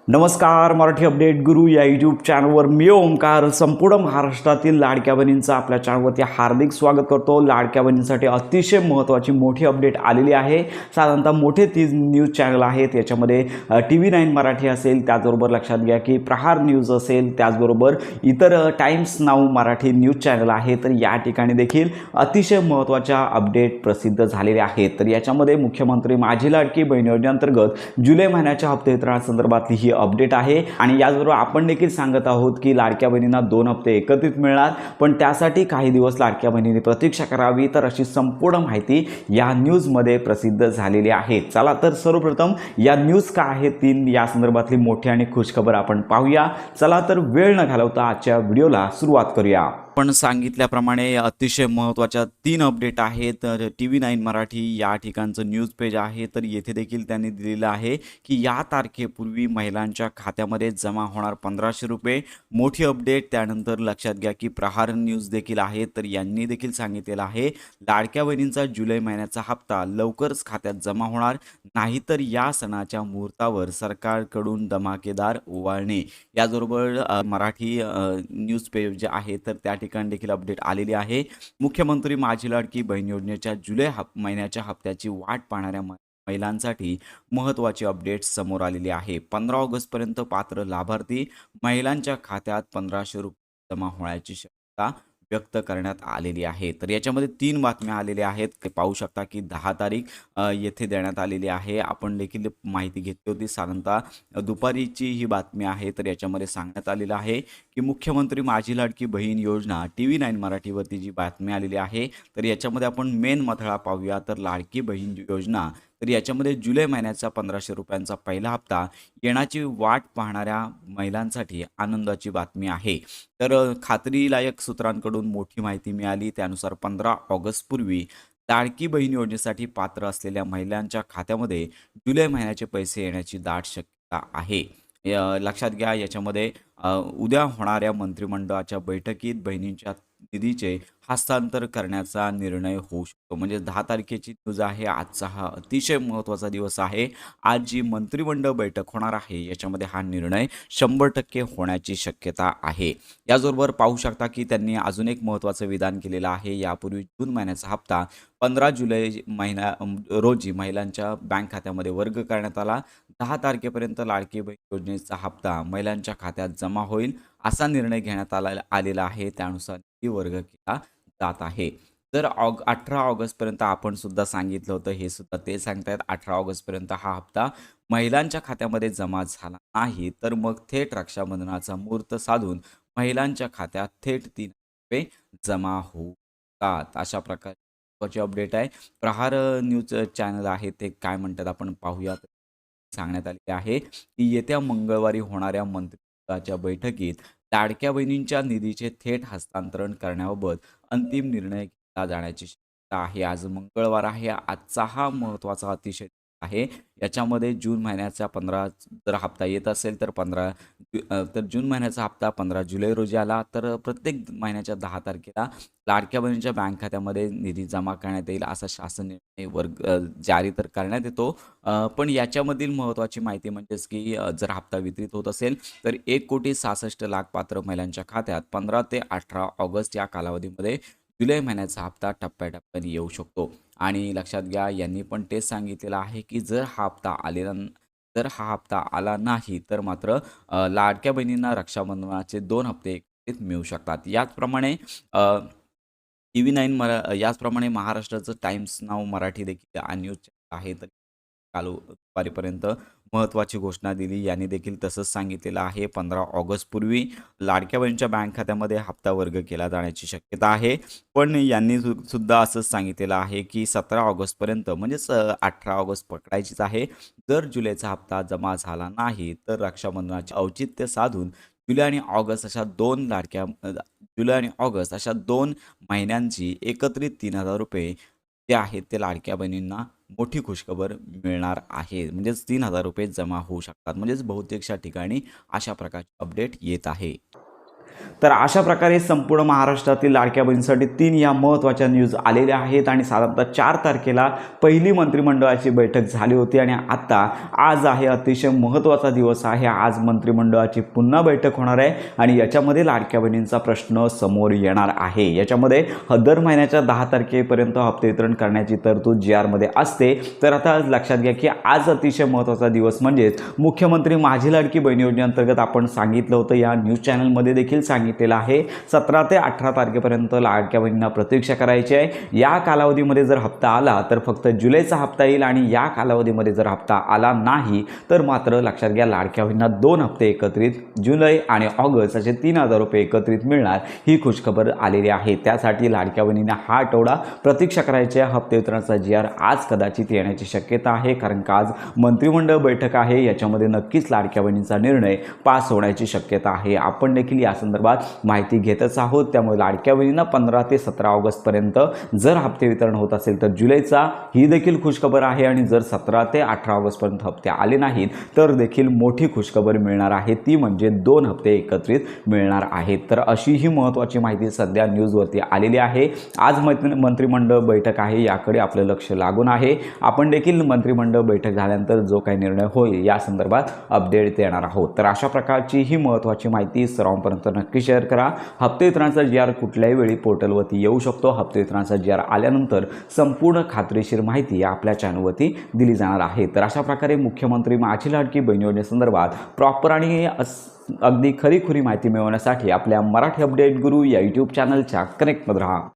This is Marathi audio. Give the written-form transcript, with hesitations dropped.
नमस्कार. मराठी अपडेट गुरु या यूट्यूब चॅनलवर मी ओमकार संपूर्ण महाराष्ट्रातील लाडक्या बहिणींचं आपल्या चॅनलवरती हार्दिक स्वागत करतो. लाडक्या बहिणींसाठी अतिशय महत्त्वाची मोठी अपडेट आलेली आहे. साधारणतः मोठे 3 न्यूज चॅनल आहेत. याच्यामध्ये TV9 मराठी असेल, त्याचबरोबर लक्षात घ्या की प्रहार न्यूज असेल, त्याचबरोबर इतर times now Marathi news channel आहे. तर या ठिकाणी देखील अतिशय महत्त्वाच्या अपडेट प्रसिद्ध झालेल्या आहेत. तर याच्यामध्ये मुख्यमंत्री माझी लाडकी बहीण योजनेअंतर्गत जुलै महिन्याच्या हप्ते वितरणासंदर्भातली ही अपडेट आहे. आणि याचबरोबर आपण देखील सांगत आहोत की लाडक्या बहिणींना 2 हप्ते एकत्रित मिळणार, पण त्यासाठी काही दिवस लाडक्या बहिणींनी प्रतीक्षा करावी. तर अशी संपूर्ण माहिती या न्यूजमध्ये प्रसिद्ध झालेली आहे. चला तर सर्वप्रथम या न्यूज काय आहेत 3 या संदर्भातली मोठी आणि खुशखबर आपण पाहूया. चला तर वेळ न घालवता आजच्या व्हिडिओला सुरुवात करूया. आपण सांगितल्याप्रमाणे अतिशय महत्त्वाच्या 3 अपडेट आहेत. तर TV9 मराठी या ठिकाणचं न्यूज पेज आहे. तर येथे देखील त्यांनी दिलेलं आहे की या तारखेपूर्वी महिलांच्या खात्यामध्ये जमा होणार 1500 रुपये. मोठी अपडेट. त्यानंतर लक्षात घ्या की प्रहार न्यूज देखील आहे. तर यांनी देखील सांगितलेलं आहे लाडक्या बहिणींचा जुलै महिन्याचा हप्ता लवकरच खात्यात जमा होणार, नाहीतर या सणाच्या मुहूर्तावर सरकारकडून धमाकेदार ओवाळणे. याचबरोबर मराठी न्यूज पेज जे आहे तर त्या ठिकाणी देखील अपडेट आलेली आहे. मुख्यमंत्री माझी लाडकी बहीण योजनेच्या जुलै महिन्याच्या हप्त्याची वाट पाहणाऱ्या महिलांसाठी महत्त्वाची अपडेट समोर आलेली आहे. 15 ऑगस्टपर्यंत पात्र लाभार्थी महिलांच्या खात्यात 1500 रुपये जमा होण्याची शक्यता व्यक्त करण्यात आलेली आहे. तर याच्यामध्ये 3 बातम्या आलेल्या आहेत. ते पाहू शकता की 10 तारीख येथे देण्यात आलेली आहे. आपण देखील माहिती घेतली होती. साधारणतः दुपारीची ही बातमी आहे. तर याच्यामध्ये सांगण्यात आलेलं आहे की मुख्यमंत्री माझी लाडकी बहीण योजना TV9 मराठीवरती जी बातमी आलेली आहे. तर याच्यामध्ये आपण मेन मथळा पाहूया. तर लाडकी बहीण योजना, तर याच्यामध्ये जुलै महिन्याचा 1500 रुपयांचा पहिला हप्ता येण्याची वाट पाहणाऱ्या महिलांसाठी आनंदाची बातमी आहे. तर खात्रीलायक सूत्रांकडून मोठी माहिती मिळाली. त्यानुसार 15 ऑगस्टपूर्वी लाडकी बहीण योजनेसाठी पात्र असलेल्या महिलांच्या खात्यामध्ये जुलै महिन्याचे पैसे येण्याची दाट शक्यता आहे. लक्षात घ्या याच्यामध्ये उद्या होणाऱ्या मंत्रिमंडळाच्या बैठकीत बहिणींच्या निधीचे हस्तांतर करण्याचा निर्णय होऊ शकतो. म्हणजे 10 तारखेची न्यूज आहे. आजचा हा अतिशय महत्त्वाचा दिवस आहे. आज जी मंत्रिमंडळ बैठक होणार आहे याच्यामध्ये हा निर्णय 100% होण्याची शक्यता आहे. याचबरोबर पाहू शकता की त्यांनी अजून एक महत्त्वाचं विधान केलेलं आहे. यापूर्वी जून महिन्याचा हप्ता 15 जुलै रोजी महिलांच्या बँक खात्यामध्ये वर्ग करण्यात आला. 10 तारखेपर्यंत लाडकी बहीण योजनेचा हप्ता महिलांच्या खात्यात जमा होईल असा निर्णय घेण्यात आलेला आहे. त्यानुसार निधी वर्ग केला जात आहे. तर 18 ऑगस्टपर्यंत आपण सुद्धा सांगितलं होतं, हे सुद्धा ते सांगतायत 18 ऑगस्टपर्यंत हा हप्ता महिलांच्या खात्यामध्ये जमा झाला नाही तर मग थेट रक्षाबंधनाचा मुहूर्त साधून महिलांच्या खात्यात थेट 3 रुपये जमा होतात. अशा प्रकारची अपडेट आहे. प्रहार न्यूज चॅनल आहे ते काय म्हणतात आपण पाहूया. सांगण्यात आले आहे की येत्या मंगळवारी होणाऱ्या मंत्रिमंडळाच्या बैठकीत लाडक्या बहिणींच्या निधीचे थेट हस्तांतरण करण्याबाबत अंतिम निर्णय घेतला जाण्याची शक्यता आहे. आज मंगळवार आहे. आजचा हा महत्त्वाचा अतिशय आहे. याच्यामध्ये जून महिन्याचा 15 जर हप्ता येत असेल तर तर जून महिन्याचा हप्ता 15 जुलै रोजी आला तर प्रत्येक महिन्याच्या 10 तारखेला लाडक्या बहिणींच्या बँक खात्यामध्ये निधी जमा करण्यात येईल असा शासन निर्णय जारी तर करण्यात येतो. पण याच्यामधील महत्त्वाची माहिती म्हणजेच की जर हप्ता वितरित होत असेल तर 1,66,00,000 पात्र महिलांच्या खात्यात 15 ते 18 ऑगस्ट या कालावधीमध्ये जुलै महिन्याचा हप्ता टप्प्याटप्प्याने येऊ शकतो. आणि लक्षात घ्या यांनी पण तेच सांगितलेलं आहे की जर हा हप्ता आला नाही तर मात्र लाडक्या बहिणींना रक्षाबंधनाचे 2 हप्ते एकत्रित मिळू शकतात. याचप्रमाणे याचप्रमाणे महाराष्ट्राचं टाइम्स नाऊ मराठी देखील न्यूज आहे. तर काल दुपारीपर्यंत महत्त्वाची घोषणा दिली. यांनी देखील तसंच सांगितलेलं आहे 15 ऑगस्टपूर्वी लाडक्या बहिणींच्या बँक खात्यामध्ये हप्ता वर्ग केला जाण्याची शक्यता आहे. पण यांनी सुद्धा असंच सांगितलेलं आहे की 17 ऑगस्टपर्यंत म्हणजेच 18 ऑगस्ट पकडायचीच आहे. जर जुलैचा हप्ता जमा झाला नाही तर रक्षाबंधनाचे औचित्य साधून जुलै आणि ऑगस्ट अशा 2 महिन्यांची एकत्रित 3,000 रुपये जे आहेत ते लाडक्या बहिणींना मोठी खुशखबर मिळणार आहे. म्हणजेच 3,000 रुपये जमा होऊ शकतात. म्हणजेच बहुतेकशा ठिकाणी अशा प्रकारची अपडेट येत आहे. तर अशा प्रकारे संपूर्ण महाराष्ट्रातील लाडक्या बहिणीसाठी 3 या महत्त्वाच्या न्यूज आलेल्या आहेत आणि साधारणतः 4 तारखेला पहिली मंत्रिमंडळाची बैठक झाली होती आणि आता आज आहे अतिशय महत्त्वाचा दिवस आहे। आज मंत्रिमंडळाची पुन्हा बैठक होणार आहे आणि याच्यामध्ये लाडक्या बहिणींचा प्रश्न समोर येणार आहे। याच्यामध्ये दर महिन्याच्या 10 तारखेपर्यंत हप्ते वितरण करण्याची तरतूद GR मध्ये असते। तर आता लक्षात घ्या की आज अतिशय महत्त्वाचा दिवस म्हणजे मुख्यमंत्री माझी लाडकी बहीण योजनेअंतर्गत आपण सांगितलं होतं, या न्यूज चॅनलमध्ये देखील सांगितलेलं आहे 17 ते 18 तारखेपर्यंत लाडक्या बहिणींना प्रतीक्षा करायची आहे। या कालावधीमध्ये जर हप्ता आला तर फक्त जुलैचा हप्ता येईल आणि या कालावधीमध्ये जर हप्ता आला नाही तर मात्र लक्षात घ्या लाडक्या बहिणींना 2 हप्ते एकत्रित जुलै आणि ऑगस्ट असे 3000 रुपये एकत्रित मिळणार, ही खुशखबर आलेली आहे। त्यासाठी लाडक्या बहिणींना हा आठवडा प्रतीक्षा करायची आहे। हप्ते वितरणाचा GR आज कदाचित येण्याची शक्यता आहे, कारण का आज मंत्रिमंडळ बैठक आहे, याच्यामध्ये नक्कीच लाडक्या बहिणींचा निर्णय पास होण्याची शक्यता आहे। आपण देखील या संदर्भात माहिती घेतच आहोत। त्यामुळे लाडक्या बहिणींना 15 ते 17 ऑगस्टपर्यंत जर हप्ते वितरण होत असेल तर जुलैचा ही देखील खुशखबर आहे आणि जर 17 ते 18 ऑगस्टपर्यंत हप्ते आले नाहीत तर देखील मोठी खुशखबर मिळणार आहे, ती म्हणजे 2 हप्ते एकत्रित मिळणार आहेत। तर अशी ही महत्त्वाची माहिती सध्या न्यूजवरती आलेली आहे। आज मंत्रिमंडळ बैठक आहे, याकडे आपलं लक्ष लागून आहे। आपण देखील मंत्रिमंडळ बैठक झाल्यानंतर जो काही निर्णय होईल या संदर्भात अपडेट देणार आहोत। तर अशा प्रकारची ही महत्त्वाची माहिती सर्वांपर्यंत नक्की शेअर करा। हप्ते वितरणाचा GR कुठल्याही वेळी पोर्टलवरती येऊ शकतो। हप्ते वितरणाचा GR आल्यानंतर संपूर्ण खात्रीशीर माहिती आपल्या चॅनलवरती दिली जाणार आहे। तर अशा प्रकारे मुख्यमंत्री माझी लाडकी बहीण योजनेसंदर्भात प्रॉपर आणि अगदी खरीखुरी माहिती मिळवण्यासाठी आपल्या मराठी अपडेट गुरु या YouTube चॅनलच्या कनेक्टमध्ये राहा।